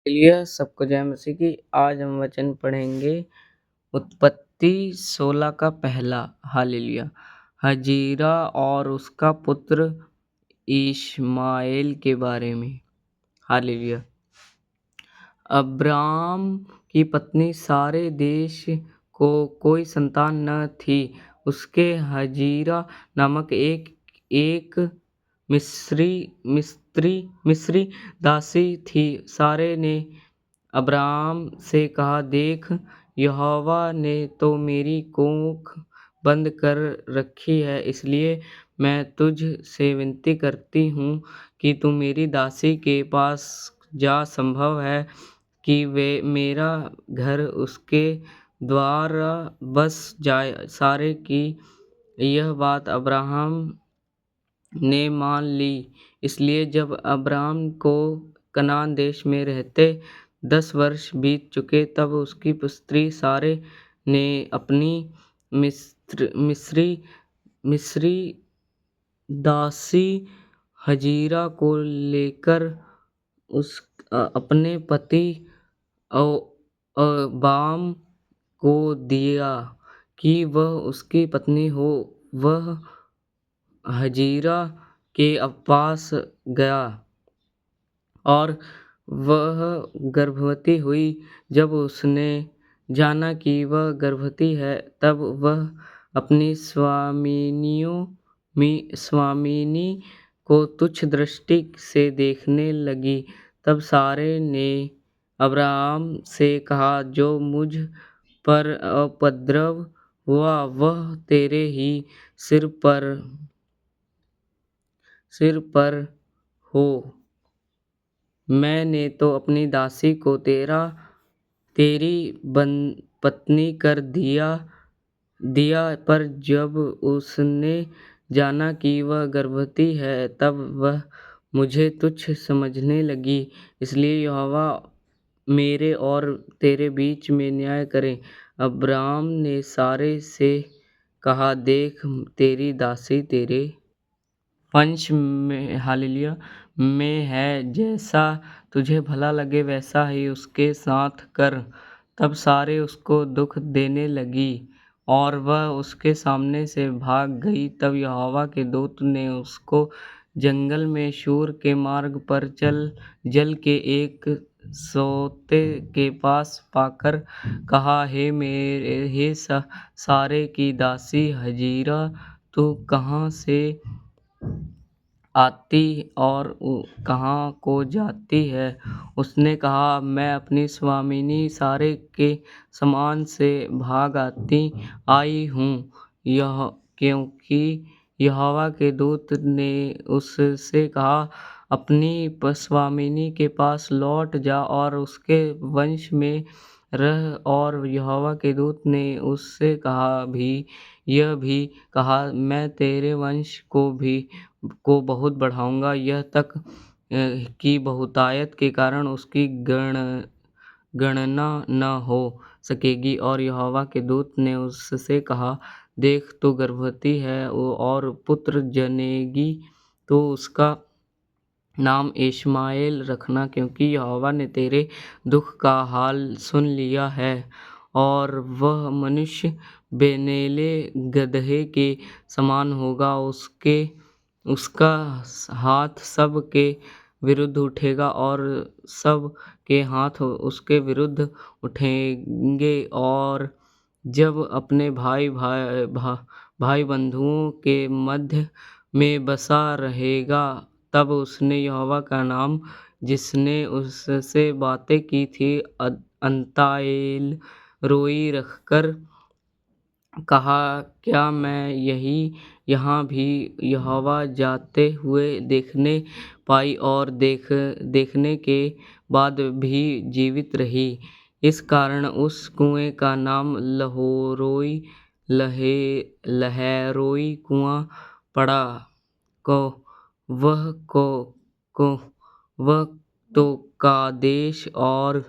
चलिए सबको जय मसीह की। आज हम वचन पढ़ेंगे उत्पत्ति 16 का पहला। हालेलुया। हजीरा और उसका पुत्र इश्माएल के बारे में। हालेलुया। अब्राम की पत्नी सारे देश को कोई संतान न थी। उसके हजीरा नामक एक मिस्री दासी थी। सारे ने अब्राम से कहा, देख, यहोवा ने तो मेरी कोख बंद कर रखी है, इसलिए मैं तुझ से विनती करती हूँ कि तू मेरी दासी के पास जा। संभव है कि वे मेरा घर उसके द्वारा बस जाए। सारे की यह बात अब्राहम ने मान ली। इसलिए जब अब्राम को कनान देश में रहते 10 वर्ष बीत चुके, तब उसकी स्त्री सारे ने अपनी मिस्री दासी हजीरा को लेकर अपने पति अब्राम को दिया कि वह उसकी पत्नी हो। वह हजीरा के पास गया और वह गर्भवती हुई। जब उसने जाना कि वह गर्भवती है, तब वह अपनी स्वामिनी को तुच्छ दृष्टि से देखने लगी। तब सारे ने अब्राम से कहा, जो मुझ पर उपद्रव हुआ वह तेरे ही सिर पर हो। मैंने तो अपनी दासी को तेरी पत्नी कर दिया, पर जब उसने जाना कि वह गर्भवती है, तब वह मुझे तुच्छ समझने लगी। इसलिए यहोवा मेरे और तेरे बीच में न्याय करे। अब्राम ने सारे से कहा, देख, तेरी दासी तेरे वंश में, हालेलुया, में है। जैसा तुझे भला लगे वैसा ही उसके साथ कर। तब सारे उसको दुख देने लगी और वह उसके सामने से भाग गई। तब यहोवा के दूत ने उसको जंगल में शूर के मार्ग पर जल के एक सोते के पास पाकर कहा, हे सारे की दासी हजीरा, तू कहाँ से आती और कहाँ को जाती है? उसने कहा, मैं अपनी स्वामिनी सारे के समान से भाग आई हूँ। क्योंकि यहोवा के दूत ने उससे कहा, अपनी स्वामिनी के पास लौट जा और उसके वंश में रह। और यहोवा के दूत ने उससे यह भी कहा, मैं तेरे वंश को बहुत बढ़ाऊंगा, यह तक कि बहुतायत के कारण उसकी गणना न हो सकेगी। और यहोवा के दूत ने उससे कहा, देख, तू गर्भवती है और पुत्र जनेगी, तो उसका नाम इश्माएल रखना, क्योंकि यहोवा ने तेरे दुख का हाल सुन लिया है। और वह मनुष्य बेनेले गदहे के समान होगा। उसका हाथ सब के विरुद्ध उठेगा और सब के हाथ उसके विरुद्ध उठेंगे। और जब अपने भाई बंधुओं के मध्य में बसा रहेगा, तब उसने यहोवा का नाम, जिसने उससे बातें की थी, अंताएल रोई रखकर कहा, क्या मैं यहाँ भी यहोवा जाते हुए देखने पाई और देखने के बाद भी जीवित रही। इस कारण उस कुएं का नाम लहैरोई कुआं पड़ा। वह तो कादेश और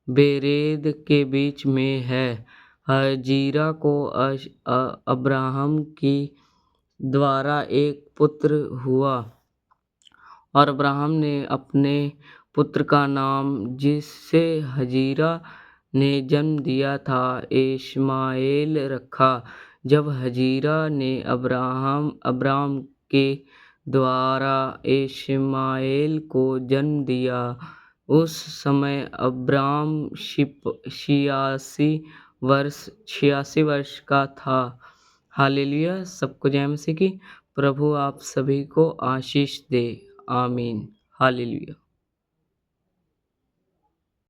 बेरेद के बीच में है। हजीरा को अब्राहम की द्वारा एक पुत्र हुआ और अब्राहम ने अपने पुत्र का नाम जिसे हजीरा ने जन्म दिया था इश्माएल रखा। जब हजीरा ने अब्राम के द्वारा इश्माएल को जन्म दिया, उस समय अब्राम 86 वर्ष का था। हालेलुया। सबको जय मसीह की। प्रभु आप सभी को आशीष दे। आमीन। हालेलुया।